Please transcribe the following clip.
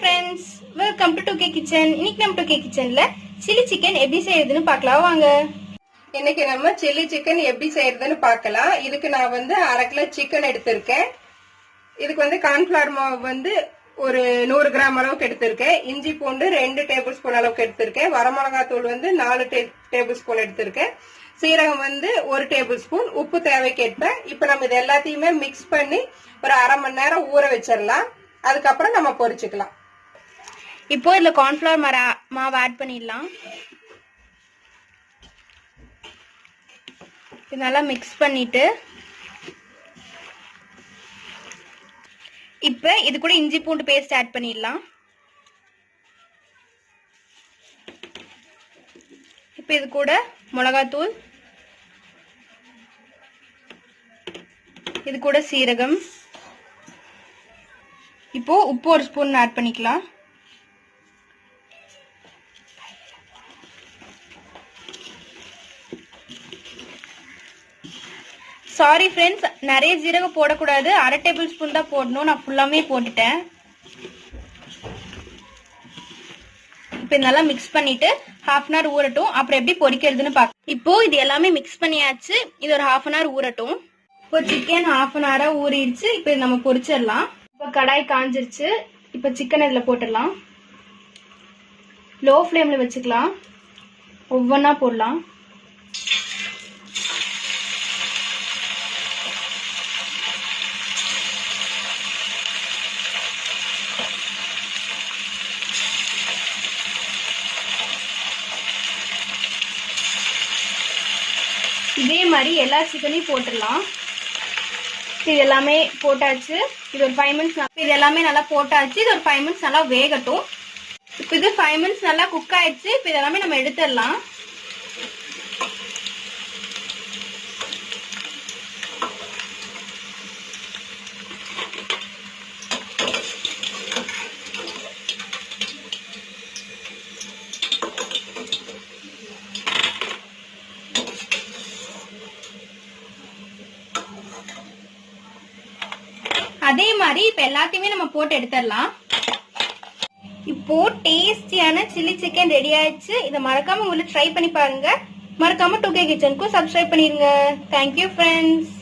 friends, welcome to 2K Kitchen. இன்னைக்கு நம்ம 2K Kitchenல chili chicken எப்படி செய்யறதுன்னு பார்க்கலாம் வாங்க. இன்னைக்கு நம்ம chili chicken எப்படி செய்யறதுன்னு பார்க்கலாம். இதுக்கு நான் வந்து 1/2 கிலோ chicken எடுத்துர்க்கேன். இதுக்கு வந்து கார்ன்ஃப்ளவர் மாவு வந்து ஒரு 100 கிராம் அளவுக்கு எடுத்துர்க்கேன். இஞ்சி பூண்டு 2 டேபிள்ஸ்பூன் அளவுக்கு எடுத்துர்க்கேன். வரமிளகாய் தூள் வந்து 4 டேபிள்ஸ்பூன் எடுத்துர்க்கேன். சீரகம் வந்து 1 டேபிள்ஸ்பூன், உப்பு தேவைக்கேற்ப. இப்போ நம்ம இது எல்லாத்தையுமே மிக்ஸ் பண்ணி ஒரு 1/2 மணி நேரம் ஊற வச்சிரலாம். அதுக்கப்புறம் நம்ம பொரிச்சுக்கலாம். இப்போ இதுல கார்ன்ஃப்ளவர் மாவு ஆட் பண்ணிடலாம். இது நல்லா மிக்ஸ் பண்ணிட்டு இப்போ இது கூட இஞ்சி பூண்டு பேஸ்ட் ஆட் பண்ணிடலாம். இப்போ இது கூட மிளகாத்தூள், இது கூட சீரகம், இப்போ உப்பு 1 ஸ்பூன் ஆட் பண்ணிக்கலாம். சாரி ஃப்ரெண்ட்ஸ், நிறைய ஜீரகம் போடக்கூடாது, 1/2 டேபிள் ஸ்பூன் தான் போடணும். நான் ஃபுல்லாமே போட்டுட்டேன். இப்போ நல்லா மிக்ஸ் பண்ணிட்டு 1/2 அன் ஹவர் ஊறட்டும். அப்புறம் எப்படி பொரிக்கிறதுன்னு பார்க்க. இப்போ இது எல்லாமே மிக்ஸ் பண்ணியாச்சு. இது ஒரு 1/2 அன் ஹவர் ஊறட்டும். இப்போ சிக்கன் 1/2 அன் ஹவரா ஊறிடுச்சு. இப்போ இது நம்ம பொரிச்சிடலாம். இப்போ கடாய் காஞ்சிருச்சு. இப்போ சிக்கன் இதில் போட்டுடலாம். லோ ஃப்ளேமில் வச்சுக்கலாம். ஒவ்வொன்றா போடலாம். இதே மாதிரி எல்லா சிக்கனையும் போட்டுடலாம். இது எல்லாமே போட்டாச்சு. இது ஒரு 5 மினிட்ஸ். இது எல்லாமே நல்லா போட்டாச்சு. இது ஒரு 5 மினிட்ஸ் நல்லா வேகட்டும். இப்போ இது 5 மினிட்ஸ் நல்லா குக் ஆயிடுச்சு. இப்போ இதெல்லாமே நம்ம எடுத்துடலாம். அதே மாதிரி இப்ப எல்லாத்தையுமே நம்ம போட்டு எடுத்துடலாம். இப்போ டேஸ்டியான சில்லி சிக்கன் ரெடி ஆயிடுச்சு. இதை மறக்காம உங்களை ட்ரை பண்ணி பாருங்க. மறக்காம 2K கிச்சனுக்கும் சப்ஸ்கிரைப் பண்ணிருங்க. Thank you friends.